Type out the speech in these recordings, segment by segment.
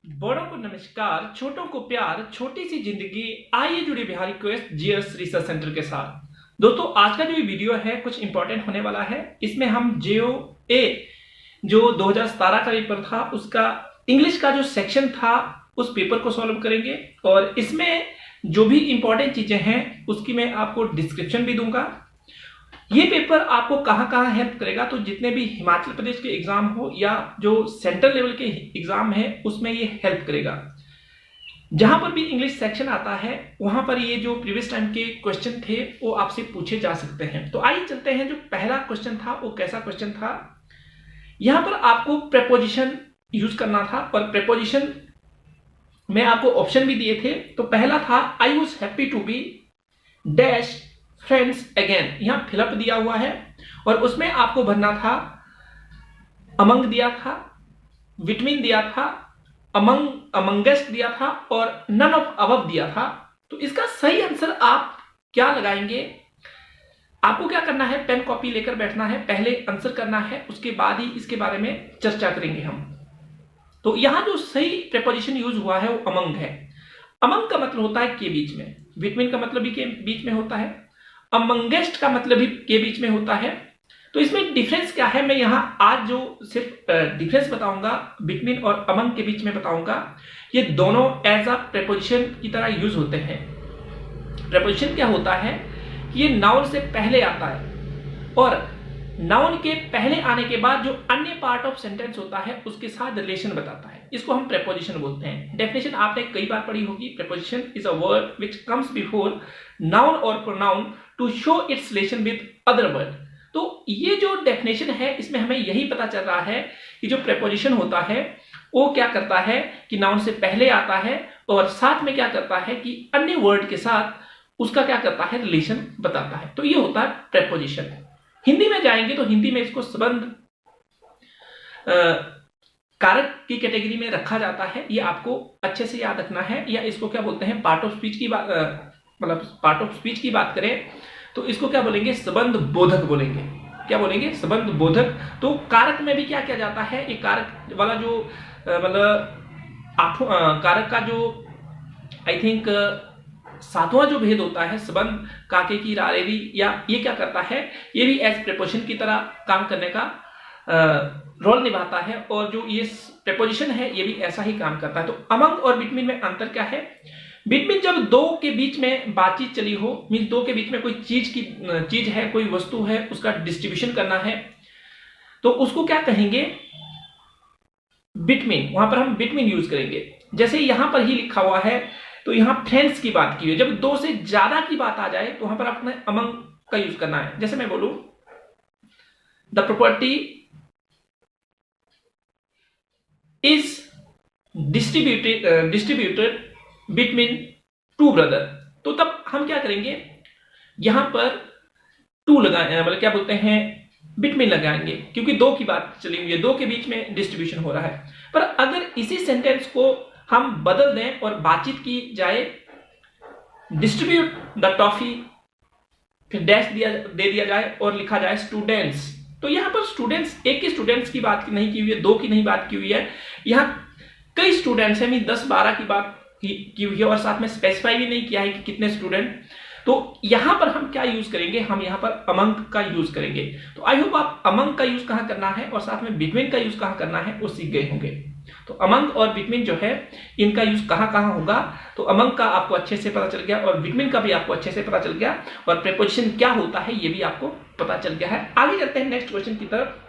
बड़ों को नमस्कार, छोटों को प्यार, छोटी सी जिंदगी। आइए जुड़े Bihari quest GS research centre के साथ। दोस्तों, आज का जो वीडियो है कुछ इंपॉर्टेंट होने वाला है। इसमें हम जेओ ए जो 2017 का पेपर था उसका इंग्लिश का जो सेक्शन था उस पेपर को सॉल्व करेंगे और इसमें जो भी इंपॉर्टेंट चीजें हैं उसकी मैं आपको डिस्क्रिप्शन भी दूंगा। ये पेपर आपको कहां कहां हेल्प करेगा, तो जितने भी हिमाचल प्रदेश के एग्जाम हो या जो सेंट्रल लेवल के एग्जाम है उसमें ये हेल्प करेगा। जहां पर भी इंग्लिश सेक्शन आता है वहां पर ये जो प्रीवियस टाइम के क्वेश्चन थे वो आपसे पूछे जा सकते हैं। तो आइए चलते हैं, जो पहला क्वेश्चन था वो कैसा क्वेश्चन था। यहां पर आपको प्रेपोजिशन यूज करना था और प्रेपोजिशन में आपको ऑप्शन भी दिए थे। तो पहला था I was happy to be dash friends again. यहां फिलअप दिया हुआ है और उसमें आपको भरना था अमंग दिया था, विटमिन दिया था, अमंगेस्ट दिया था और नन ऑफ अबव दिया था। तो इसका सही आंसर आप क्या लगाएंगे? आपको क्या करना है, पेन कॉपी लेकर बैठना है, पहले आंसर करना है, उसके बाद ही इसके बारे में चर्चा करेंगे हम। तो यहां जो सही प्रेपोजिशन यूज हुआ है वो अमंग है। अमंग का मतलब होता है के बीच में, विटमिन का मतलब भी के बीच में होता है, अमंगेस्ट का मतलब भी के बीच में होता है। तो इसमें डिफरेंस क्या है, मैं यहां आज जो सिर्फ डिफरेंस बताऊंगा बिटवीन और अमंग के बीच में बताऊंगा। ये दोनों एज अ प्रेपोजिशन की तरह यूज होते हैं। प्रेपोजिशन क्या होता है, ये नाउन से पहले आता है और नाउन के पहले आने के बाद जो अन्य पार्ट ऑफ सेंटेंस होता है उसके साथ रिलेशन बताता है, इसको हम प्रेपोजिशन बोलते हैं। डेफिनेशन आपने कई बार पढ़ी होगी। Preposition is a word which comes before noun और pronoun to show its relation with other word. तो ये जो डेफिनेशन है इसमें हमें यही पता चल रहा है कि जो प्रेपोजिशन होता है वो क्या करता है कि नाउन से पहले आता है और साथ में क्या करता है कि अन्य वर्ड के साथ उसका क्या करता है, रिलेशन बताता है। तो ये होता है प्रेपोजिशन। हिंदी में जाएंगे तो हिंदी में इसको संबंध कारक की कैटेगरी में रखा जाता है। ये आपको अच्छे से याद रखना है। या इसको क्या बोलते हैं, पार्ट ऑफ स्पीच की बात, मतलब पार्ट ऑफ स्पीच की बात करें तो इसको क्या बोलेंगे, संबंध बोधक बोलेंगे। क्या बोलेंगे, संबंध बोधक। तो कारक में भी क्या किया जाता है, ये कारक वाला जो मतलब कारक का जो आई थिंक सातवां जो भेद होता है, संबंध काके की रारेरी, या ये क्या करता है, ये भी एज प्रेपोजिशन की तरह काम करने का रोल निभाता है। और जो ये प्रेपोजिशन है ये भी ऐसा ही काम करता है। तो अमंग और बिटवीन में अंतर क्या है? बिटवीन जब दो के बीच में बातचीत चली हो, मीन दो के बीच में कोई चीज है, कोई वस्तु है, उसका डिस्ट्रीब्यूशन करना है, तो उसको क्या कहेंगे, बिटवीन। वहां पर हम बिटवीन यूज करेंगे। जैसे यहां पर ही लिखा हुआ है तो यहां फ्रेंड्स की बात की है, जब दो से ज्यादा की बात आ जाए तो वहां पर आपने अमंग का यूज करना है। जैसे मैं बोलूं the property is distributed between two brother, तो तब हम क्या करेंगे, यहां पर टू लगाए, मतलब क्या बोलते हैं, बिटवीन लगाएंगे, क्योंकि दो की बात चली हुई है, दो के बीच में डिस्ट्रीब्यूशन हो रहा है। पर अगर इसी सेंटेंस को हम बदल दें और बातचीत की जाए, डिस्ट्रीब्यूट द टॉफी, फिर डैश दे दिया जाए और लिखा जाए स्टूडेंट्स, तो यहां पर स्टूडेंट्स, एक ही स्टूडेंट्स की बात नहीं की हुई है, दो की नहीं बात की हुई है, यहां कई स्टूडेंट्स हैं, 10-12 की बात की हुई है और साथ में स्पेसिफाई भी नहीं किया है कि कितने स्टूडेंट। तो यहां पर हम क्या यूज करेंगे, हम यहां पर अमंग का यूज करेंगे। तो आई होप आप अमंग का यूज कहां करना है और साथ में बिटवीन का यूज कहां करना है वो सीख गए होंगे। तो अमंग और बिटवीन जो है इनका यूज कहां कहां होगा, तो अमंग का आपको अच्छे से पता चल गया और बिटवीन का भी आपको अच्छे से पता चल गया और प्रेपोजिशन क्या होता है ये भी आपको पता चल गया है। आगे चलते हैं नेक्स्ट क्वेश्चन की तरफ।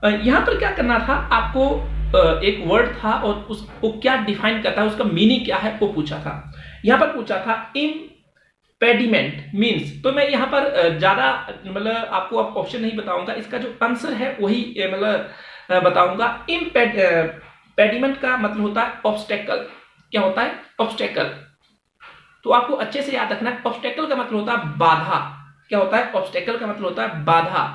यहां पर क्या करना था, आपको एक वर्ड था और उसको क्या डिफाइन करता है, उसका मीनिंग क्या है वो पूछा था। यहां पर पूछा था इम्पेडिमेंट मीन्स, तो मैं यहां पर ज्यादा मतलब आपको अब ऑप्शन नहीं बताऊंगा, इसका जो आंसर है वही मतलब बताऊंगा। इम्पेडिमेंट का मतलब होता है ऑब्स्टेकल। क्या होता है, ऑब्स्टेकल। तो आपको अच्छे से याद रखना है, ऑब्स्टेकल का मतलब होता है बाधा। क्या होता है, ऑब्स्टेकल का मतलब होता है बाधा।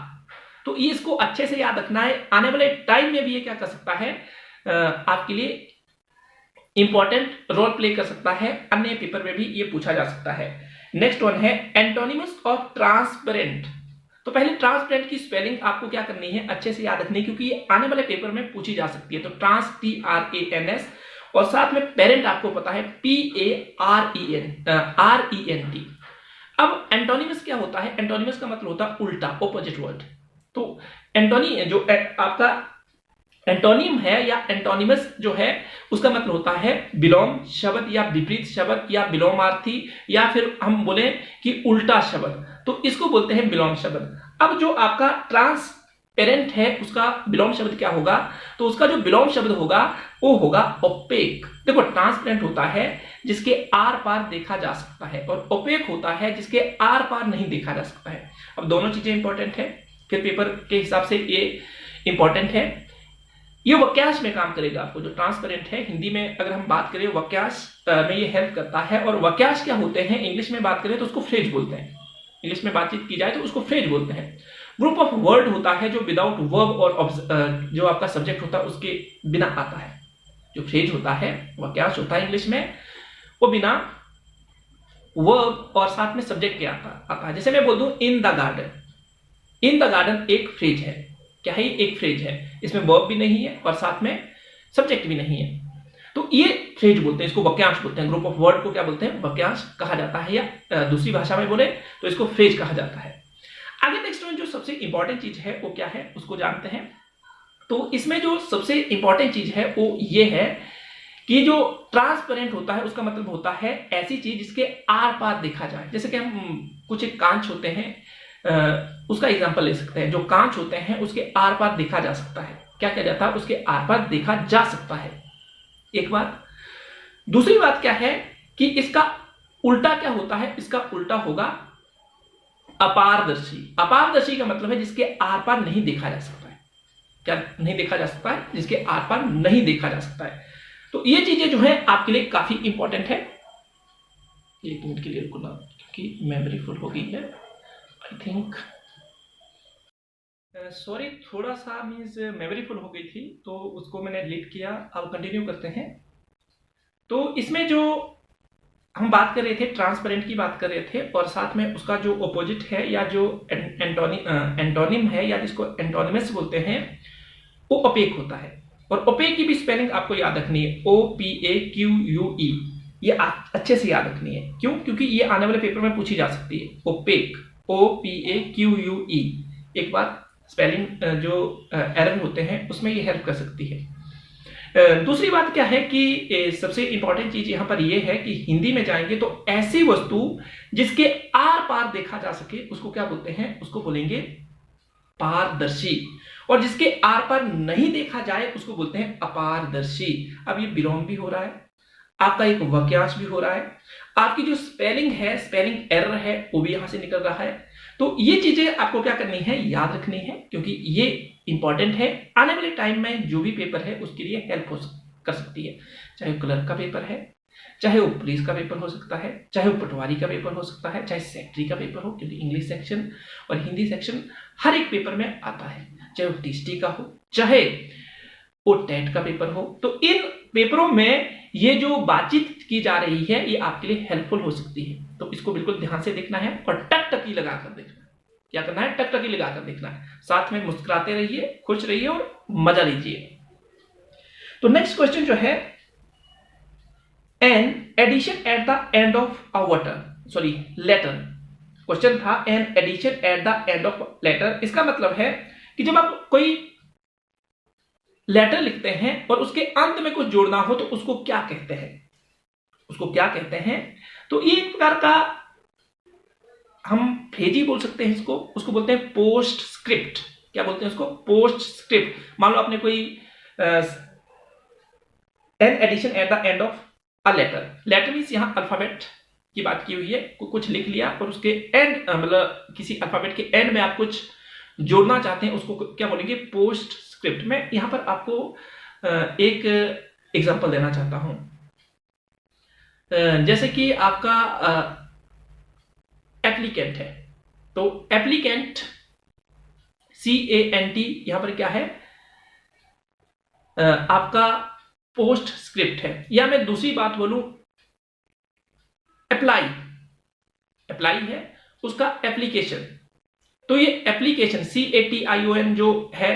तो ये इसको अच्छे से याद रखना है, आने वाले टाइम में भी ये क्या कर सकता है, आपके लिए इंपॉर्टेंट रोल प्ले कर सकता है, अन्य पेपर में भी ये पूछा जा सकता है। नेक्स्ट वन है एंटोनिमस ऑफ ट्रांसपेरेंट। तो पहले ट्रांसपेरेंट की स्पेलिंग आपको क्या करनी है, अच्छे से याद रखनी है, क्योंकि ये आने वाले पेपर में पूछी जा सकती है। तो ट्रांस TRANS और साथ में पेरेंट आपको पता है PARENT। अब एंटोनिमस क्या होता है, एंटोनिमस का मतलब होता है उल्टा, ऑपोजिट वर्ड। तो एंटोनी जो आपका एंटोनिम है या एंटोनिमस जो है उसका मतलब होता है विलोम शब्द या विपरीत शब्द या विलोमार्थी, या फिर हम बोले कि उल्टा शब्द, तो इसको बोलते हैं विलोम शब्द। अब जो आपका ट्रांसपेरेंट है उसका विलोम शब्द क्या होगा, तो उसका जो विलोम शब्द होगा वो होगा ओपेक। देखो ट्रांसपेरेंट होता है जिसके आर पार देखा जा सकता है, और ओपेक होता है जिसके आर पार नहीं देखा जा सकता है। अब दोनों चीजें इंपॉर्टेंट है, फिर पेपर के हिसाब से ये इंपॉर्टेंट है। ये वाक्यांश में काम करेगा आपको, जो ट्रांसपेरेंट है हिंदी में अगर हम बात करें वाक्यांश में ये हेल्प करता है। और वाक्यांश क्या होते हैं, इंग्लिश में बात करें तो उसको फ्रेज बोलते हैं, इंग्लिश में बातचीत की जाए तो उसको फ्रेज बोलते हैं। ग्रुप ऑफ वर्ड होता है जो विदाउट वर्ब और जो आपका सब्जेक्ट होता है उसके बिना आता है। जो फ्रेज होता है, वाक्यांश होता है इंग्लिश में, वो बिना वर्ब और साथ में सब्जेक्ट के आता है। जैसे मैं बोल दूं in the garden, in the garden एक फ्रेज है, क्या है, एक फ्रेज है, इसमें वर्ब भी नहीं है और साथ में सब्जेक्ट भी नहीं है, तो ये फ्रेज बोलते हैं, इसको वाक्यांश बोलते हैं। ग्रुप ऑफ वर्ड को क्या बोलते हैं, वाक्यांश कहा जाता है, या दूसरी भाषा में बोले तो इसको फ्रेज कहा जाता है। आगे नेक्स्ट में जो सबसे इंपॉर्टेंट चीज है वो क्या है उसको जानते हैं। तो इसमें जो सबसे इंपॉर्टेंट चीज है वो ये है कि जो ट्रांसपेरेंट होता है उसका मतलब होता है ऐसी चीज जिसके आर पार देखा जाए। जैसे कि हम कुछ एक कांच होते हैं, उसका एग्जांपल ले सकते हैं। जो कांच होते हैं उसके आर पार देखा जा सकता है, क्या किया जाता है, उसके आर पार देखा जा सकता है, एक बात। दूसरी बात क्या है कि इसका उल्टा क्या होता है, इसका उल्टा होगा अपारदर्शी। अपारदर्शी का मतलब है जिसके आर पार नहीं देखा जा सकता है, क्या नहीं देखा जा सकता है, जिसके आर पार नहीं देखा जा सकता है। तो ये चीजें जो है आपके लिए काफी इंपॉर्टेंट है। एक मिनट के लिए रुकना क्योंकि मेमोरी फुल हो गई है आई थिंक, सॉरी, थोड़ा सा मीन्स मेमोरी फुल हो गई थी तो उसको मैंने डिलीट किया। अब कंटिन्यू करते हैं। तो इसमें जो हम बात कर रहे थे, ट्रांसपेरेंट की बात कर रहे थे, और साथ में उसका जो ऑपोजिट है या जो एंटोनिम है या जिसको एंटोनिमस बोलते हैं वो ओपेक होता है। और ओपेक की भी स्पेलिंग आपको याद रखनी है, OPAQUE। ये अच्छे से याद रखनी है, क्यों, क्योंकि ये आने वाले पेपर में पूछी जा सकती है। Opaque, OPAQUE। एक बार स्पेलिंग जो एरर होते हैं उसमें ये हेल्प कर सकती है। दूसरी बात क्या है कि सबसे इंपॉर्टेंट चीज यहां पर यह है कि हिंदी में जाएंगे तो ऐसी वस्तु जिसके आर पार देखा जा सके उसको क्या बोलते हैं, उसको बोलेंगे पारदर्शी। और जिसके आर पार नहीं देखा जाए उसको बोलते हैं अपारदर्शी। अब ये विलोम भी हो रहा है, आपका एक वाक्यांश भी हो रहा है, आपकी जो स्पेलिंग है, स्पेलिंग एरर है, वो भी यहां से निकल रहा है। तो ये चीजें आपको क्या करनी है, याद रखनी है, क्योंकि ये इंपॉर्टेंट है। आने वाले टाइम में जो भी पेपर है उसके लिए हेल्प कर सकती है। चाहे वो क्लर्क का पेपर है, चाहे वो पुलिस का पेपर हो सकता है, चाहे वो पटवारी का पेपर हो सकता है, चाहे सेक्रेटरी का पेपर हो, क्योंकि इंग्लिश सेक्शन और हिंदी सेक्शन हर एक पेपर में आता है। चाहे वो टीएसटी का हो, चाहे वो टेट का पेपर हो, तो इन पेपरों में ये जो बातचीत की जा रही है ये आपके लिए हेल्पफुल हो सकती है। तो इसको बिल्कुल ध्यान से देखना है और टकटकी लगाकर देखना है। क्या करना है, टकटकी लगाकर देखना है, साथ में मुस्कुराते रहिए, खुश रहिए और मजा लीजिए। तो नेक्स्ट क्वेश्चन जो है, an addition at the end of a letter. Question था an addition at the end of letter. इसका मतलब है कि जब आप कोई लेटर लिखते हैं और उसके अंत में कुछ जोड़ना हो तो उसको क्या कहते हैं, उसको क्या कहते हैं। तो ये एक प्रकार का हम फ्रेजी बोल सकते हैं इसको, उसको बोलते हैं पोस्ट स्क्रिप्ट। क्या बोलते हैं उसको, पोस्ट स्क्रिप्ट। मान लो आपने कोई an addition at the end of a letter, letter means यहां अल्फाबेट की बात की हुई है, कुछ लिख लिया और उसके एंड मतलब किसी अल्फाबेट के एंड में आप कुछ जोड़ना चाहते हैं, उसको क्या बोलेंगे, पोस्ट स्क्रिप्ट। मैं यहां पर आपको एक एग्जांपल देना चाहता हूं। जैसे कि आपका एप्लीकेंट है, तो एप्लीकेंट CANT यहां पर क्या है, आपका पोस्ट स्क्रिप्ट है। या मैं दूसरी बात बोलूं, अप्लाई, अप्लाई है उसका एप्लीकेशन, तो ये एप्लीकेशन CATION जो है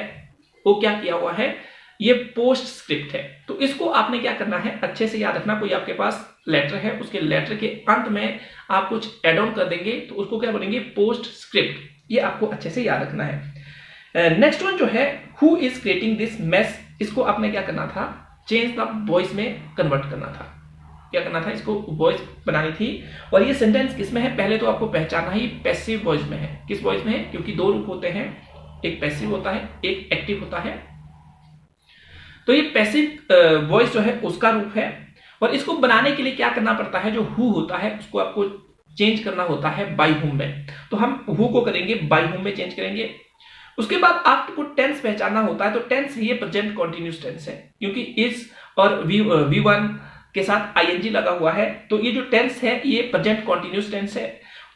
वो क्या किया हुआ है, ये पोस्ट स्क्रिप्ट है। तो इसको आपने क्या करना है, अच्छे से याद रखना। कोई आपके पास लेटर है, उसके लेटर के अंत में आप कुछ एड ऑन कर देंगे तो उसको क्या बोलेंगे, पोस्ट स्क्रिप्ट। ये आपको अच्छे से याद रखना है। नेक्स्ट वन जो है, who is creating this mess, इसको आपने क्या करना था, चेंज द वॉइस में कन्वर्ट करना था। क्या करना था, इसको वॉइस बनानी थी। और ये सेंटेंस किसमें है, पहले तो आपको पहचानना ही पैसिव वॉइस में है। किस वॉइस में है, क्योंकि दो रूप होते हैं, एक पैसिव होता है, एक एक्टिव होता है। तो ये पैसिव वॉइस जो है उसका रूप है। और इसको बनाने के लिए क्या करना पड़ता है, जो हु होता है उसको आपको चेंज करना होता है बाय हुम में। तो हम हु को करेंगे बाय हुम में चेंज करेंगे। उसके बाद आपको टेंस पहचानना होता है। तो टेंस ये प्रेजेंट कॉन्टिन्यूस टेंस है, क्योंकि इज और V1 के साथ ING लगा हुआ है। तो ये जो टेंस है ये प्रेजेंट कॉन्टिन्यूस टेंस है।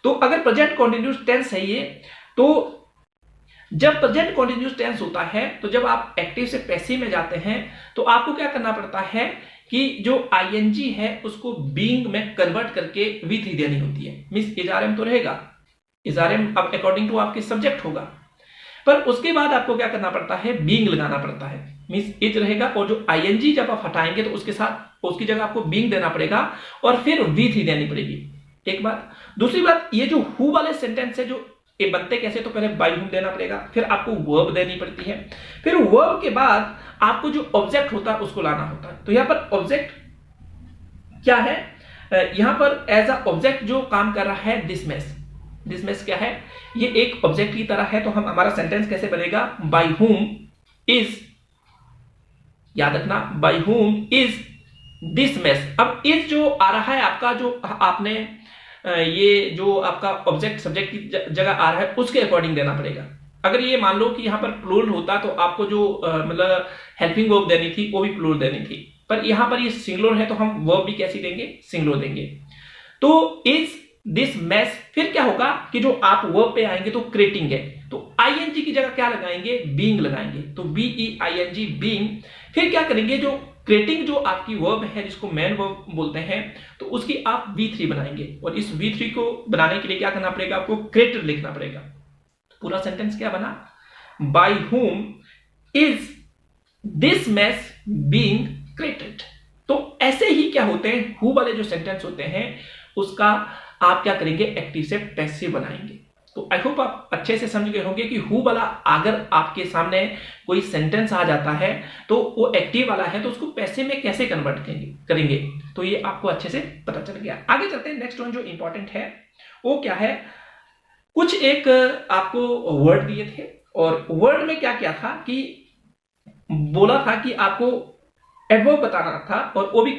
तो अगर प्रेजेंट कॉन्टिन्यूस टेंस है ये, तो जब प्रेजेंट कॉन्टिन्यूस टेंस होता है, तो जब आप एक्टिव से पैसिव में जाते हैं तो आपको क्या करना पड़ता है कि जो ING है उसको बीइंग में कन्वर्ट करके V3 देनी होती है। मींस इजआरएम तो रहेगा, इजआरएम अब अकॉर्डिंग टू आपके सब्जेक्ट होगा, पर उसके बाद आपको क्या करना पड़ता है, बीइंग लगाना पड़ता है। मींस इज रहेगा और जो ING जब आप हटाएंगे तो उसके साथ उसकी जगह आपको बीइंग देना पड़ेगा और फिर V3 देनी पड़ेगी। एक बात। दूसरी बात, ये जो हु वाले सेंटेंस है जो ये बनते कैसे, तो पहले बाय हुम देना पड़ेगा, फिर आपको वर्ब देनी पड़ती है, फिर वर्ब के बाद आपको जो ऑब्जेक्ट होता है उसको लाना होता है। तो यहां पर ऑब्जेक्ट क्या है, यहां पर एज अ ऑब्जेक्ट जो काम कर रहा है दिस मेस। दिस मेस क्या है, ये एक ऑब्जेक्ट की तरह है। तो हम हमारा सेंटेंस कैसे बनेगा, बाय हुम इज, याद रखना, by whom is this mess. अब इज जो आ रहा है आपका, जो आपने ये जो आपका ऑब्जेक्ट सब्जेक्ट की जगह आ रहा है उसके अकॉर्डिंग देना पड़ेगा। अगर ये मान लो कि यहां पर प्लूरल होता तो आपको जो मतलब हेल्पिंग वर्ब देनी थी वो भी प्लूरल देनी थी, पर यहां पर ये सिंगुलर है तो हम वर्ब भी कैसी देंगे, सिंगुलर देंगे। तो इज दिस मेस, फिर क्या होगा कि जो आप वर्ब पे आएंगे तो क्रिएटिंग है, तो ING की जगह क्या लगाएंगे, बीइंग लगाएंगे। तो BEING बीइंग। फिर क्या करेंगे, जो क्रिएटिंग जो आपकी वर्ब है जिसको मेन वर्ब बोलते हैं, तो उसकी आप V3 बनाएंगे। और इस V3 को बनाने के लिए क्या करना पड़ेगा, आपको क्रिएटेड लिखना पड़ेगा। पूरा सेंटेंस क्या बना, by whom is this mess being created. तो ऐसे ही क्या होते हैं, हु वाले जो सेंटेंस होते हैं उसका आप क्या करेंगे, एक्टिव से पैसिव बनाएंगे। तो आई होप आप अच्छे से समझ गए होंगे कि हु वाला अगर आपके सामने कोई सेंटेंस आ जाता है तो वो एक्टिव वाला है तो उसको पैसिव में कैसे कन्वर्ट करेंगे। तो ये आपको अच्छे से पता चल गया। आगे चलते हैं, नेक्स्ट वन जो इंपॉर्टेंट है वो क्या है, कुछ एक आपको वर्ड दिए थे और वर्ड में क्या क्या था कि बोला था कि आपको एडवर्ब बताना था और वो भी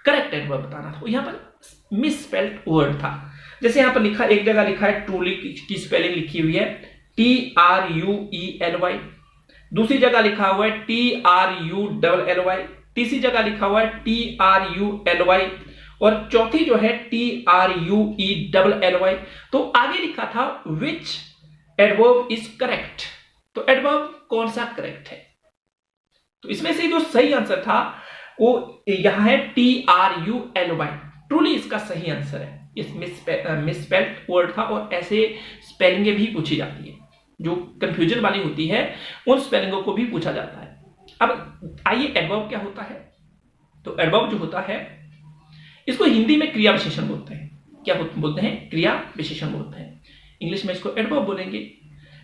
करेक्ट एडवर्ब बताना था। यहां पर मिसस्पेल्ड वर्ड था। जैसे यहां पर लिखा, एक जगह लिखा है ट्रूली की स्पेलिंग लिखी हुई है TRUELY, दूसरी जगह लिखा हुआ है TRULLY, तीसरी जगह लिखा हुआ है TRULY और चौथी जो है TRUELLY। तो आगे लिखा था विच एडवर्ब इज करेक्ट। तो एडवर्ब कौन सा करेक्ट है, तो इसमें से जो सही आंसर था वो यहां है TRULY। ट्रूली इसका सही आंसर है। इस मिसस्पेल्ड वर्ड था और ऐसे स्पेलिंगें भी पूछी जाती है, जो कंफ्यूजन वाली होती है उन स्पेलिंगों को भी पूछा जाता है। अब आइए एडवर्ब क्या होता है। तो एडवर्ब जो होता है इसको हिंदी में क्रिया विशेषण बोलते हैं। क्या बोलते हैं, क्रिया विशेषण बोलते हैं। इंग्लिश में इसको एडवर्ब बोलेंगे।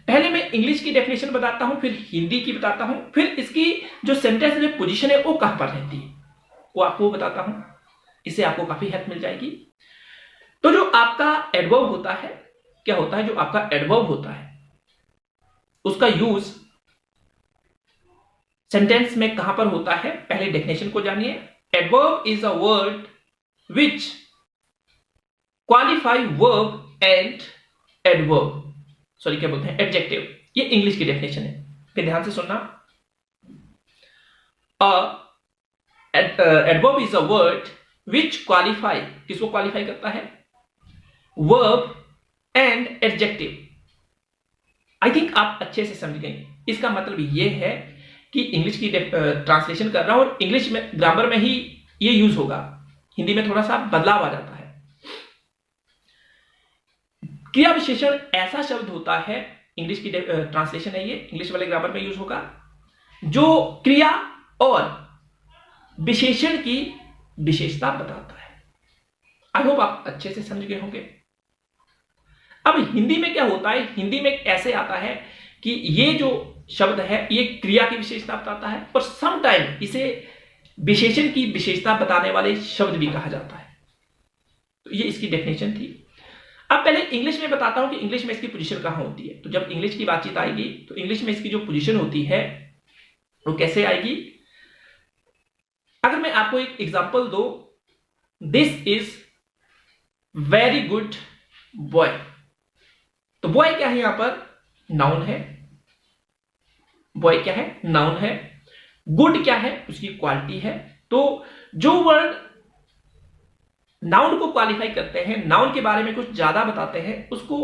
पहले मैं इंग्लिश की डेफिनेशन बताता हूं, फिर हिंदी की बताता हूं, फिर इसकी जो सेंटेंस में पोजीशन है वो कहां पर रहती है वो आपको बताता हूं। इससे आपको काफी हेल्प मिल जाएगी। तो जो आपका एडवर्ब होता है, क्या होता है, जो आपका एडवर्ब होता है उसका यूज सेंटेंस में कहां पर होता है, पहले डेफिनेशन को जानिए। Adverb is a word which qualify verb and adverb, sorry क्या बोलते हैं, एडजेक्टिव। ये इंग्लिश की डेफिनेशन है, फिर ध्यान से सुनना। Adverb is a word which qualify, किसको क्वालिफाई करता है, verb and adjective. I think आप अच्छे से समझ गए। इसका मतलब यह है कि इंग्लिश की ट्रांसलेशन कर रहा हूं और इंग्लिश में ग्रामर में ही ये यूज होगा, हिंदी में थोड़ा सा बदलाव आ जाता है। क्रिया विशेषण ऐसा शब्द होता है इंग्लिश की ट्रांसलेशन है, ये इंग्लिश वाले ग्रामर में यूज होगा, जो क्रिया और विशेषण की विशेषता बताता है। आई होप आप अच्छे से समझ गए होंगे। अब हिंदी में क्या होता है, हिंदी में ऐसे आता है कि ये जो शब्द है ये क्रिया की विशेषता बताता है और समटाइम इसे विशेषण की विशेषता बताने वाले शब्द भी कहा जाता है। तो ये इसकी डेफिनेशन थी। अब पहले इंग्लिश में बताता हूं कि इंग्लिश में इसकी पोजीशन कहां होती है। तो जब इंग्लिश की बातचीत आएगी तो इंग्लिश में इसकी जो पोजीशन होती है वो कैसे आएगी। अगर मैं आपको एक एग्जांपल दो, this is very good boy, तो बॉय क्या है, यहां पर नाउन है। बॉय क्या है, नाउन है। गुड क्या है, उसकी क्वालिटी है। तो जो वर्ड नाउन को क्वालिफाई करते हैं, नाउन के बारे में कुछ ज्यादा बताते हैं, उसको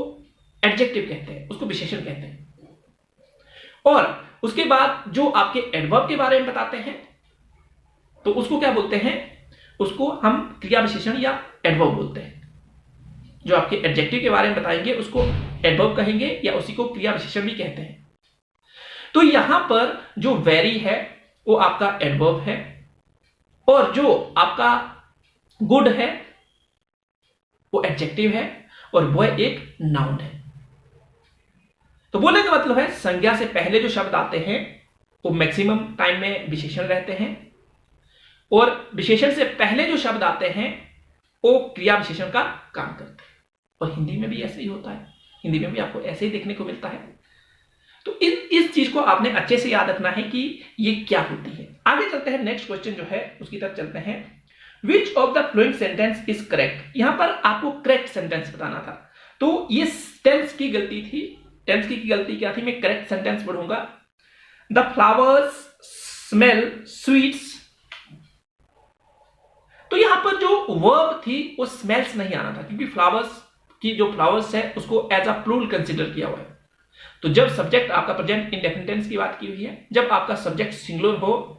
एडजेक्टिव कहते हैं, उसको विशेषण कहते हैं। और उसके बाद जो आपके एडवर्ब के बारे में बताते हैं तो उसको क्या बोलते हैं, उसको हम क्रिया विशेषण या एडवर्ब बोलते हैं। जो आपके एडजेक्टिव के बारे में बताएंगे उसको एडवर्ब कहेंगे या उसी को क्रिया विशेषण भी कहते हैं। तो यहां पर जो वेरी है वो आपका एडवर्ब है और जो आपका गुड है वो एडजेक्टिव है और बॉय एक नाउन है। तो बोलने का मतलब है संज्ञा से पहले जो शब्द आते हैं वो मैक्सिमम टाइम में विशेषण रहते हैं और विशेषण से पहले जो शब्द आते हैं वो क्रिया विशेषण का काम करते हैं। और हिंदी में भी ऐसे ही होता है, हिंदी में भी आपको ऐसे ही देखने को मिलता है। तो इस चीज को आपने अच्छे से याद रखना है कि ये क्या होती है। आगे चलते हैं, नेक्स्ट क्वेश्चन जो है उसकी तरफ चलते हैं। Which of the flowing sentence is correct. यहां पर आपको करेक्ट सेंटेंस बताना था, तो ये टेंस की गलती थी। टेंस की गलती क्या थी, मैं करेक्ट सेंटेंस पढ़ूंगा। The flowers smell sweets. तो यहां पर जो वर्ब थी वो स्मेल्स नहीं आना था, क्योंकि फ्लावर्स की जो फ्लावर्स है उसको एज अ प्लूरल कंसीडर किया हुआ है। तो जब सब्जेक्ट आपका प्रेजेंट इंडेफिनिट टेंस की बात की हुई है, जब आपका सब्जेक्ट सिंगुलर हो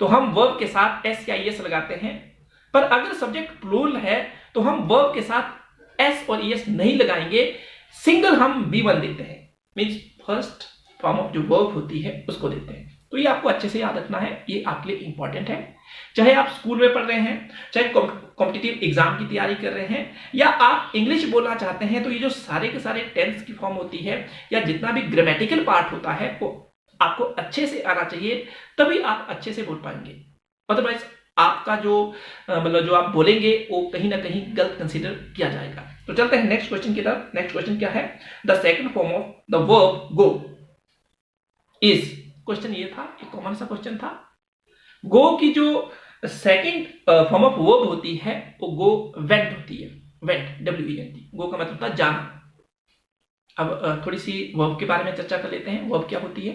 तो हम वर्ब के साथ एस या ईएस लगाते हैं, पर अगर सब्जेक्ट प्लूरल है तो हम वर्ब के साथ एस और ईएस नहीं लगाएंगे, सिंगल हम V1 देते हैं, मींस फर्स्ट फॉर्म ऑफ जो वर्ब होती है उसको देते हैं। तो ये आपको अच्छे से याद रखना है, ये आपके लिए इंपॉर्टेंट है। चाहे आप स्कूल में पढ़ रहे हैं, चाहे कॉम्पिटिटिव एग्जाम की तैयारी कर रहे हैं, या आप इंग्लिश बोलना चाहते हैं, तो ये जो सारे के सारे टेंस की फॉर्म होती है या जितना भी ग्रामेटिकल पार्ट होता है वो आपको अच्छे से आना चाहिए, तभी आप अच्छे से बोल पाएंगे। अदरवाइज आपका जो मतलब जो आप बोलेंगे वो कहीं ना कहीं गलत कंसीडर किया जाएगा। तो चलते हैं नेक्स्ट क्वेश्चन की तरफ। नेक्स्ट क्वेश्चन क्या है, the second form of the verb go is. Question ये था, एक कॉमन सा क्वेश्चन था। गो की जो सेकंड फॉर्म ऑफ वर्ब होती है वो गो वेंट होती है। Went, WENT। गो का मतलब था जाना। अब थोड़ी सी वर्ब के बारे में चर्चा कर लेते हैं। वर्ब क्या होती है।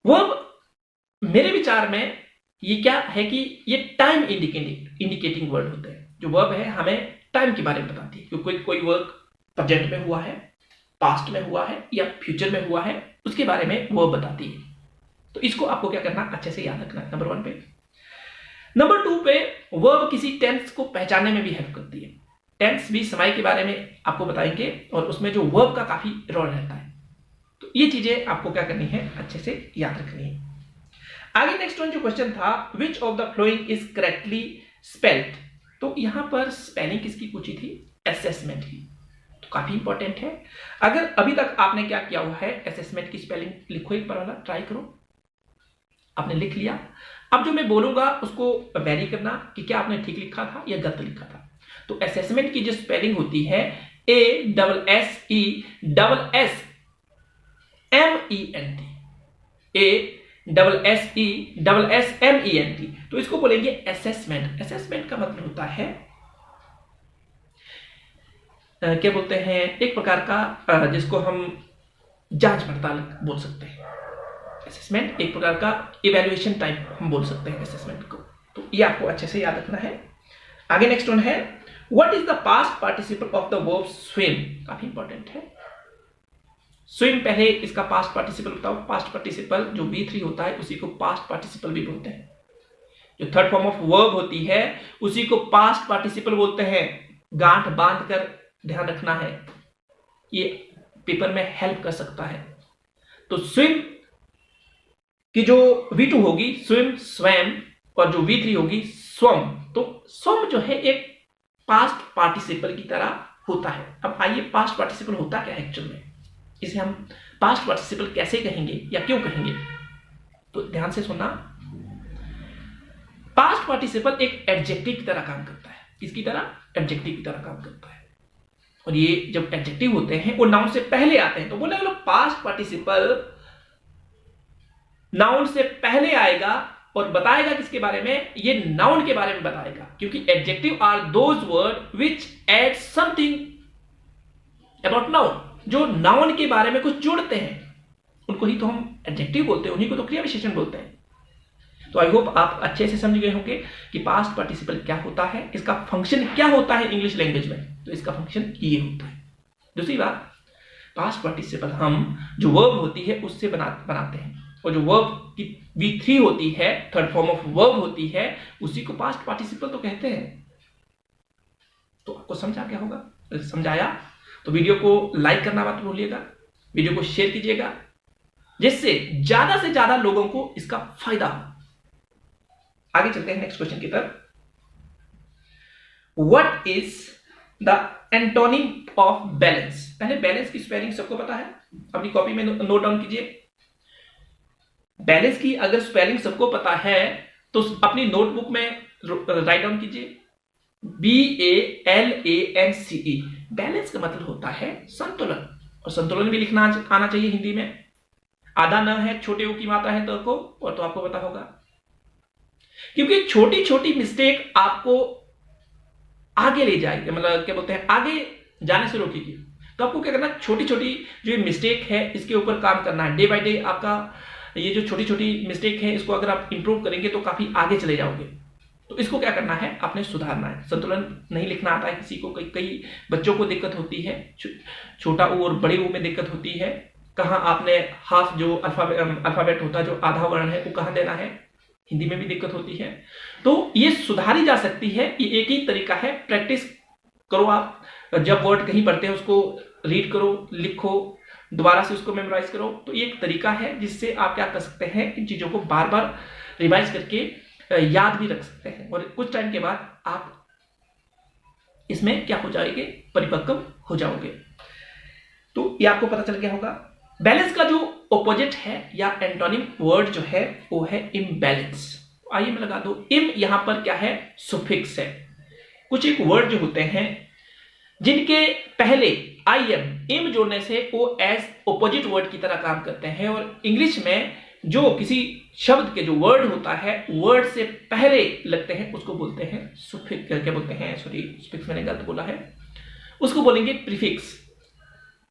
वर्ब मेरे विचार में ये क्या है कि ये टाइम इंडिकेटिंग वर्ड होते हैं। जो वर्ब है हमें टाइम के बारे में बताती है, क्योंकि कोई वर्क प्रेजेंट में हुआ है, पास्ट में हुआ है या फ्यूचर में हुआ है, उसके बारे में वर्ब बताती है। तो इसको आपको क्या करना, अच्छे से याद रखना है नंबर 1 पे। नंबर 2 पे वर्ब किसी टेंस को पहचानने में भी हेल्प करती है। टेंस भी समय के बारे में आपको बताएंगे और उसमें जो वर्ब का काफी रोल रहता है। तो ये चीजें आपको क्या करनी है, अच्छे से याद रखनी है। आगे नेक्स्ट वन जो क्वेश्चन था, which of the following is correctly spelled. तो यहां पर स्पेलिंग किसकी पूछी थी, असेसमेंट की। तो काफी इंपॉर्टेंट है। अगर अभी तक आपने क्या किया हुआ है, असेसमेंट की स्पेलिंग लिखो, एक बार वाला ट्राई करो। आपने लिख लिया, अब जो मैं बोलूंगा उसको वेरी करना कि क्या आपने ठीक लिखा था या गलत लिखा था। तो असेसमेंट की जो स्पेलिंग होती है ASSESSEMENT। तो इसको बोलेंगे असेसमेंट। असेसमेंट का मतलब होता है क्या बोलते हैं, एक प्रकार का जिसको हम जांच पड़ताल बोल सकते हैं। असेसमेंट एक प्रकार का इवैल्यूएशन टाइप हम बोल सकते हैं असेसमेंट को। तो ये आपको अच्छे से याद रखना है। आगे नेक्स्ट वन है, what is the past participle of the verb swim. काफी इंपॉर्टेंट है। स्विम पहले इसका पास्ट पार्टिसिपल बताओ। पास्ट पार्टिसिपल जो V3 होता है उसी को पास्ट पार्टिसिपल भी बोलते हैं। जो थर्ड फॉर्म ऑफ वर्ब होती है उसी को पास्ट पार्टिसिपल बोलते हैं। गांठ बांध कर ध्यान रखना है, ये पेपर में हेल्प कर सकता है। तो स्विम की जो V2 होगी स्विम, स्वयं, और जो V3 होगी स्वम। तो स्वम जो है एक पास्ट पार्टिसिपल की तरह होता है। अब आइए पास्ट पार्टिसिपल होता क्या है एक्चुअल में, इसे हम पास्ट पार्टिसिपल कैसे कहेंगे या क्यों कहेंगे, तो ध्यान से सुनना। पास्ट पार्टिसिपल एक एडजेक्टिव की तरह काम करता है। किसकी तरह? एडजेक्टिव की तरह काम करता है। और ये जब एडजेक्टिव होते हैं वो नाउन से पहले आते हैं। तो बोले लोग पास्ट पार्टिसिपल नाउन से पहले आएगा और बताएगा किसके बारे में? ये नाउन के बारे में बताएगा, क्योंकि adjective are those word which add something about noun. जो नाउन के बारे में कुछ जोड़ते हैं उनको ही तो हम एडजेक्टिव बोलते हैं, उन्हीं को तो क्रिया विशेषण बोलते हैं। तो आई होप आप अच्छे से समझ गए होंगे कि पास्ट पार्टिसिपल क्या होता है, इसका फंक्शन क्या होता है इंग्लिश लैंग्वेज में। तो इसका फंक्शन ये होता है। दूसरी बात, पास्ट पार्टिसिपल हम जो वर्ब होती है उससे बनाते हैं, और जो वर्ब की V3 होती है, थर्ड फॉर्म ऑफ वर्ब होती है, उसी को पास्ट पार्टिसिपल तो कहते हैं। तो आपको समझा क्या होगा? समझाया तो वीडियो को लाइक करना मत भूलिएगा, वीडियो को शेयर कीजिएगा, जिससे ज्यादा से ज्यादा लोगों को इसका फायदा हो। आगे चलते हैं नेक्स्ट क्वेश्चन की तरफ। What is the antonym of balance? पहले बैलेंस की स्पेलिंग सबको पता है, अपनी कॉपी में नोट डाउन कीजिए। बैलेंस की अगर स्पेलिंग सबको पता है तो अपनी नोटबुक में राइट डाउन कीजिए, BALANCE। बैलेंस का मतलब होता है संतुलन, और संतुलन भी लिखना आना चाहिए हिंदी में। आधा न है, छोटे ऊ की मात्रा है तो को, और तो आपको पता होगा, क्योंकि छोटी छोटी मिस्टेक आपको आगे ले जाएगी, मतलब क्या बोलते हैं, आगे जाने से रोकेगी। तो आपको क्या करना है, छोटी छोटी जो मिस्टेक है इसके ऊपर काम करना है। डे बाय डे आपका ये जो छोटी छोटी मिस्टेक है इसको अगर आप इंप्रूव करेंगे तो काफी आगे चले जाओगे। तो इसको क्या करना है, आपने सुधारना है। संतुलन नहीं लिखना आता है किसी को, कई बच्चों को दिक्कत होती है, छोटा ऊ और बड़े ऊ में दिक्कत होती है। कहाँ आपने हाफ जो अल्फाबेट होता है, जो आधा वर्ण है, वो कहाँ देना है, हिंदी में भी दिक्कत होती है। तो ये सुधारी जा सकती है। ये एक ही तरीका है, प्रैक्टिस करो। आप जब वर्ड कहीं पढ़ते हैं उसको रीड करो, लिखो, दोबारा से उसको मेमोराइज करो। तो ये एक तरीका है जिससे आप क्या कर सकते हैं, इन चीजों को बार बार रिवाइज करके याद भी रख सकते हैं, और कुछ टाइम के बाद आप इसमें क्या हो जाएंगे, परिपक्व हो जाओगे। तो ये आपको पता चल गया होगा। बैलेंस का जो ऑपोजिट है या एंटोनिम वर्ड जो है वो है इम्बैलेंस। आइए मैं लगा दो, इम यहां पर क्या है, सुफिक्स है। कुछ एक वर्ड जो होते हैं जिनके पहले इम जोड़ने से वो एज ऑपोजिट वर्ड की तरह काम करते हैं, और इंग्लिश में जो किसी शब्द के जो वर्ड होता है वर्ड से पहले लगते हैं उसको बोलते हैं सुफिक्स। क्या बोलते हैं, सॉरी सुफिक्स मैंने गलत बोला है, उसको बोलेंगे प्रीफिक्स।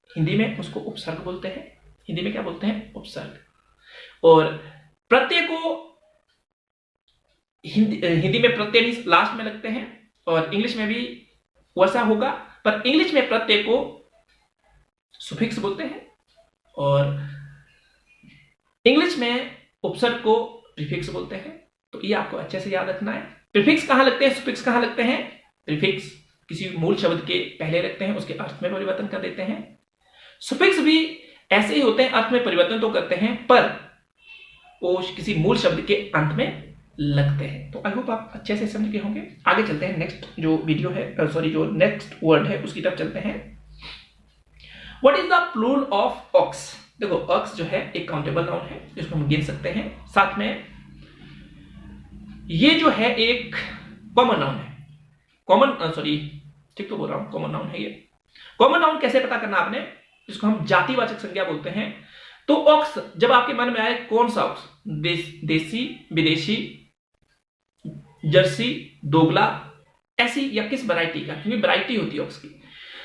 हिंदी में उसको उपसर्ग बोलते हैं। हिंदी में क्या बोलते हैं, उपसर्ग। और प्रत्यय को हिंदी में प्रत्यय भी लास्ट में लगते हैं, और इंग्लिश में भी वैसा होगा, पर इंग्लिश में प्रत्यय को सुफिक्स बोलते हैं और इंग्लिश में उपसर्ग को प्रीफिक्स बोलते हैं। तो ये आपको अच्छे से याद रखना है। प्रीफिक्स कहां लगते हैं, सुफिक्स कहां लगते हैं? प्रीफिक्स किसी मूल शब्द के पहले लगते हैं, उसके अर्थ में परिवर्तन कर देते हैं। सुफिक्स भी ऐसे ही होते हैं, अर्थ में परिवर्तन तो करते हैं पर वो किसी मूल शब्द के अंत में लगते हैं। तो आई होप आप अच्छे से समझ गए होंगे। आगे चलते हैं, नेक्स्ट जो वीडियो है, सॉरी जो नेक्स्ट वर्ड है उसकी तरफ चलते हैं। What is the plural of ox? देखो ऑक्स जो है एक काउंटेबल नाउन है जिसको हम गिन सकते हैं। साथ में ये जो है एक कॉमन नाउन है। ठीक तो बोल रहा हूं, कॉमन नाउन है ये। कॉमन नाउन कैसे पता करना आपने, जिसको हम जातिवाचक संज्ञा बोलते हैं। तो ऑक्स जब आपके मन में आए, कौन सा ऑक्स, देसी, विदेशी, जर्सी, दोगला, ऐसी या किस वैरायटी का, क्योंकि वैरायटी होती है ऑक्स की।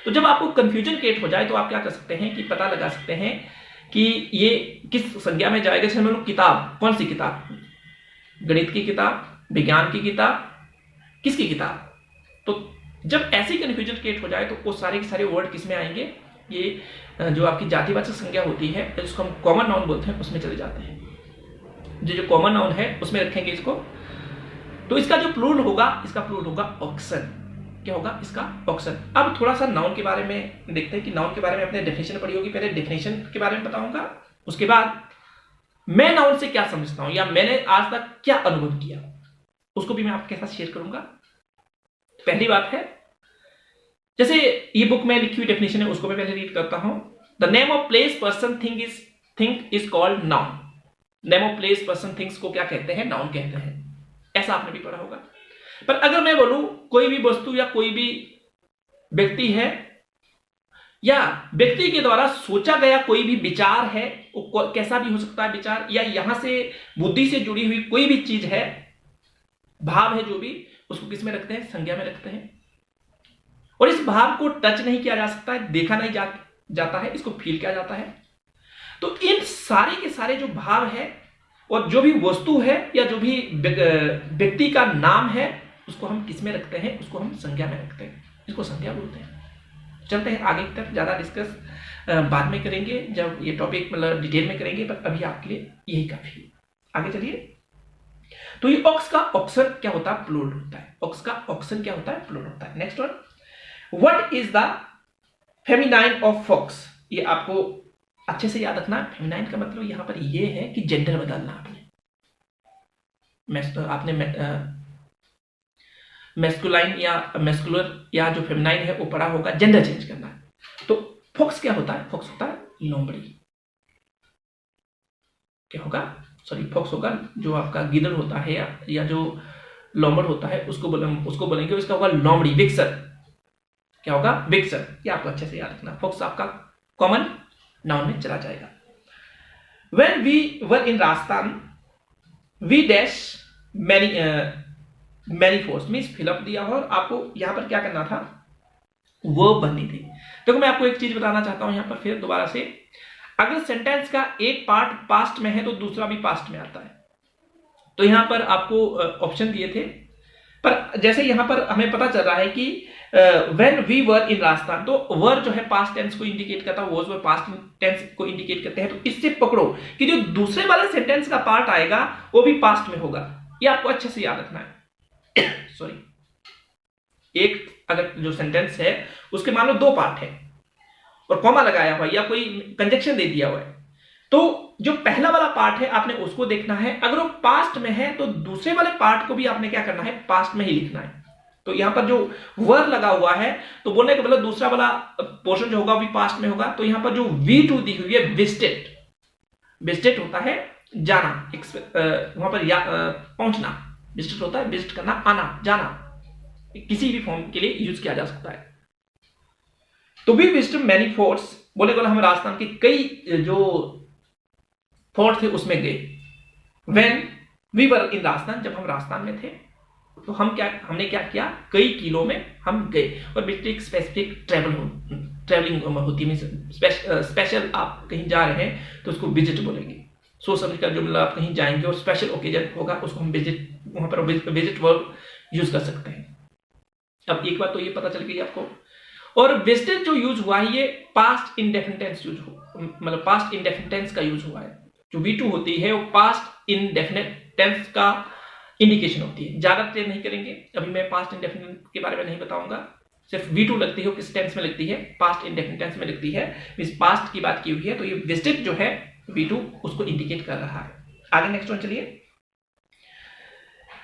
तो जब आपको कंफ्यूजन क्रिएट हो जाए तो आप क्या कर सकते हैं कि पता लगा सकते हैं कि ये किस संज्ञा में जाएगा। जैसे मतलब किताब, कौन सी किताब, गणित की किताब, विज्ञान की किताब, किसकी किताब। तो जब ऐसी कंफ्यूजन क्रिएट हो जाए तो वो सारे के सारे वर्ड किस में आएंगे, ये जो आपकी जातिवाचक संज्ञा होती है जिसको हम कॉमन नाउन बोलते हैं उसमें चले जाते हैं। जो कॉमन नाउन है उसमें रखेंगे इसको। तो इसका जो प्लूरल होगा, इसका प्लूरल होगा ऑक्सन। क्या होगा इसका ऑक्सन। अब थोड़ा सा नाउन के बारे में देखते हैं कि नाउन के बारे में अपने डेफिनेशन पढ़ी होगी, पहले डेफिनेशन के बारे में बताऊंगा, उसके बाद मैं नाउन से क्या समझता हूं या मैंने आज तक क्या अनुभव किया उसको भी मैं आपके साथ शेयर करूंगा। पहली बात है, जैसे ये बुक में लिखी हुई डेफिनेशन है उसको मैं पहले रीड करता हूं। The name of place person thing is called noun. Name of place person things को क्या कहते हैं? नाउन कहते हैं। ऐसा आपने भी पढ़ा होगा। पर अगर मैं बोलूं कोई भी वस्तु या कोई भी व्यक्ति है या व्यक्ति के द्वारा सोचा गया कोई भी विचार है, वो कैसा भी हो सकता है विचार, या यहां से बुद्धि से जुड़ी हुई कोई भी चीज है, भाव है जो भी, उसको किस में रखते हैं? संज्ञा में रखते हैं। और इस भाव को टच नहीं किया जा सकता है, देखा नहीं जाता है, इसको फील किया जाता है। तो इन सारे के सारे जो भाव है और जो भी वस्तु है या जो भी व्यक्ति का नाम है उसको हम किस में रखते हैं? उसको हम संज्ञा में रखते हैं, इसको संज्ञा बोलते हैं। चलते हैं आगे की तरफ, ज्यादा डिस्कस बाद में करेंगे जब ये टॉपिक मतलब डिटेल में करेंगे, पर अभी आपके लिए यही काफी है। आगे चलिए। तो ये ऑक्स का ऑक्सन क्या होता है? प्लूरल होता है। ऑक्स का ऑक्सन क्या होता है? प्लूरल होता है। Next one, what is the feminine of fox? ये आपको अच्छे से याद रखना। फेमिनाइन का मतलब यहां पर ये है कि जेंडर बदलना। आपने मैस्कुलाइन या मैस्कुलर या जो फेमिनाइन है वो पढ़ा होगा, जेंडर चेंज करना है। तो फॉक्स क्या होता है? फॉक्स होता है लोमड़ी। क्या होगा? सॉरी, फॉक्स होगा जो आपका गिदड़ होता है या जो लोमड़ होता है उसको बोलेंगे उसका होगा लोमड़ी, विक्सर। क्या होगा? विक्सर। ये आपको अच्छे से याद रखना। फॉक्स आपका कॉमन नाउन में चला जाएगा। When we were in Rajasthan, we dash many force means fill up दिया और आपको यहां पर क्या करना था? वर्ब बननी थी। देखो मैं आपको एक चीज बताना चाहता हूं यहां पर फिर दोबारा से, अगर सेंटेंस का एक पार्ट पास्ट में है तो दूसरा भी पास्ट में आता है। तो यहां पर आपको ऑप्शन दिए थे, पर जैसे यहां पर हमें पता चल रहा है कि when we were in Rajasthan, तो वर जो है पास्ट टेंस को इंडिकेट करता है, वो पास्ट टेंस को इंडिकेट करते हैं। तो इससे पकड़ो कि जो दूसरे वाले सेंटेंस का पार्ट आएगा वो भी पास्ट में होगा। ये आपको अच्छे से याद रखना है। सॉरी, एक अगर जो सेंटेंस है उसके मान लो दो पार्ट है और कॉमा लगाया हुआ या कोई कंजक्शन दे दिया हुआ है, तो जो पहला वाला पार्ट है आपने उसको देखना है। अगर वो पास्ट में है तो दूसरे वाले पार्ट को भी आपने क्या करना है? पास्ट में ही लिखना है। तो यहां पर जो वर लगा हुआ है तो बोलने का मतलब दूसरा वाला पोर्शन जो होगा वो भी पास्ट में होगा। तो यहां पर जो V2 दी हुई है विजिटेड, विजिटेड होता है जाना, वहां पर पहुंचना। विजिटेड होता है विजिट करना, आना, जाना, किसी भी फॉर्म के लिए यूज किया जा सकता है। तो वी विजिटेड मेनी फोर्ट्स, बोले हम राजस्थान के कई जो फोर्ट थे उसमें गए। व्हेन वी वर इन राजस्थान, जब हम राजस्थान में थे तो हमने क्या किया? कई किलो में हम गए। और एक स्पेसिफिक ट्रेवलिंग होती है, स्पेशल आप कहीं जा रहे हैं तो उसको विजिट बोलेंगे। सोच समझ कर जो मतलब आप कहीं जाएंगे और स्पेशल ओकेजन होगा उसको हम विजिट, वहां पर विजिट वर्ब यूज कर सकते हैं। अब एक बात तो ये पता चल गई आपको। और विजिटेड जो यूज हुआ है ये पास्ट इंडेफिनिट टेंस यूज हुआ, मतलब पास्ट इंडेफिनिट टेंस का यूज हुआ है। जो V2 होती है वो पास्ट इंडेफिनिट टेंस का इंडिकेशन होती है। ज्यादा क्लियर नहीं करेंगे, अभी मैं पास्ट इंडेफिनिट के बारे में नहीं बताऊंगा। सिर्फ V2 लगती है, किस टेंस में लगती है? पास्ट इंडेफिनिट टेंस में लगती है। इस पास्ट की बात की हुई है तो ये विजिटेड जो है V2 उसको इंडिकेट कर रहा है। आगे नेक्स्ट वन चलिए।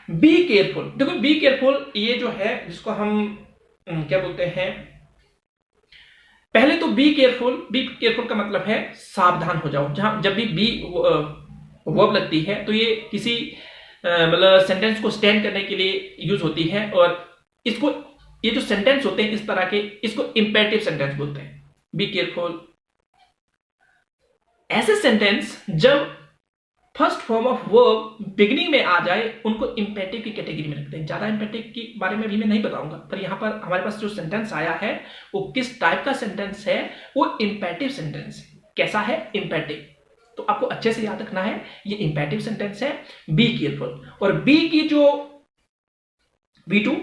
Be careful. देखो बी केयरफुल ये जो है जिसको हम क्या बोलते हैं, पहले तो बी केयरफुल का मतलब है सावधान हो जाओ। जब भी बी वर्ब लगती है तो ये किसी मतलब सेंटेंस को स्टैंड करने के लिए यूज होती है। और इसको, ये जो सेंटेंस होते हैं इस तरह के, इसको इंपेरेटिव सेंटेंस बोलते हैं। बी केयरफुल ऐसे सेंटेंस जब first form of verb beginning में आ जाए उनको इंपेरेटिव की कैटेगरी में रखते हैं। ज्यादा इंपेरेटिव के बारे में भी मैं नहीं बताऊंगा, पर यहां पर हमारे पास जो सेंटेंस आया है वो किस टाइप का सेंटेंस है? वो इंपेरेटिव सेंटेंस है। कैसा है? इंपेरेटिव। तो आपको अच्छे से याद रखना है ये इंपेरेटिव सेंटेंस है, बी केयरफुल। और बी की जो V2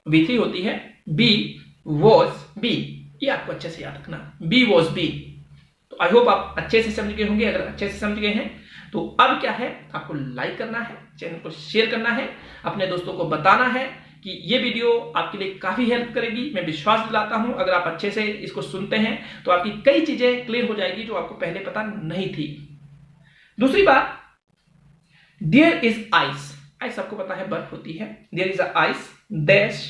V3 होती है, बी वॉज बी, ये आपको अच्छे से याद रखना, बी वॉज बी। तो आई होप आप अच्छे से समझ गए होंगे। अगर अच्छे से समझ गए हैं तो अब क्या है, आपको लाइक करना है, चैनल को शेयर करना है, अपने दोस्तों को बताना है कि ये वीडियो आपके लिए काफी हेल्प करेगी। मैं विश्वास दिलाता हूं अगर आप अच्छे से इसको सुनते हैं तो आपकी कई चीजें क्लियर हो जाएगी जो आपको पहले पता नहीं थी। दूसरी बात, देयर इज आइस। आइस आपको पता है बर्फ होती है। There is ice dash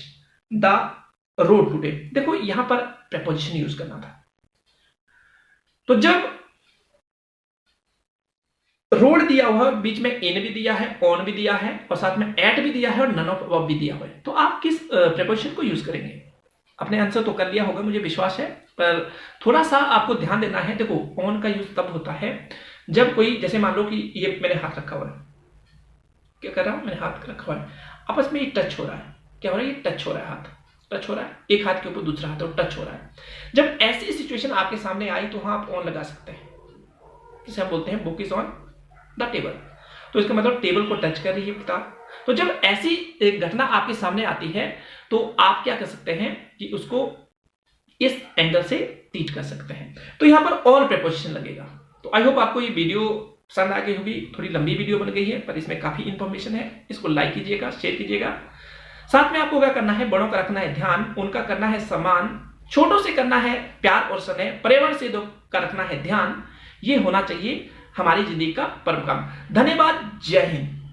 the road today. देखो यहां पर प्रेपोजिशन यूज करना था। तो जब रोड दिया हुआ है, बीच में इन भी दिया है, ऑन भी दिया है और साथ में एट भी दिया है और नन ऑफ अबव भी दिया हुआ है, तो आप किस प्रेपोजिशन को यूज करेंगे? अपने आंसर तो कर लिया होगा मुझे विश्वास है, पर थोड़ा सा आपको ध्यान देना है। देखो ऑन का यूज तब होता है जब कोई, जैसे मान लो कि ये मैंने हाथ रखा हुआ है, क्या कर रहा हूं, मैंने हाथ रखा हुआ है, आपस में ये टच हो रहा है। क्या हो रहा है? ये टच हो रहा है, हाथ टच हो रहा है, एक हाथ के ऊपर दूसरा हाथ और टच हो रहा है। जब ऐसी सिचुएशन आपके सामने आई तो वहां आप ऑन लगा सकते हैं, जिसे हम बोलते हैं book is on the table. तो इसका मतलब टेबल को टच कर रही है किताब। तो जब ऐसी एक घटना आपके सामने आती है तो आप क्या कर सकते हैं कि उसको इस एंगल से ट्रीट कर सकते हैं। तो यहां पर ऑन प्रेपोजिशन लगेगा। तो आई होप आपको ये वीडियो पसंद आ गई होगी। थोड़ी लंबी वीडियो बन गई है पर इसमें काफी इंफॉर्मेशन है। इसको लाइक कीजिएगा, शेयर कीजिएगा। साथ में आपको क्या करना है, बड़ों का रखना है ध्यान, उनका करना है सम्मान, छोटों से करना है प्यार और स्नेह, पर्यावरण से का रखना है ध्यान। ये होना चाहिए हमारी जिंदगी का परम काम। धन्यवाद। जय हिंद।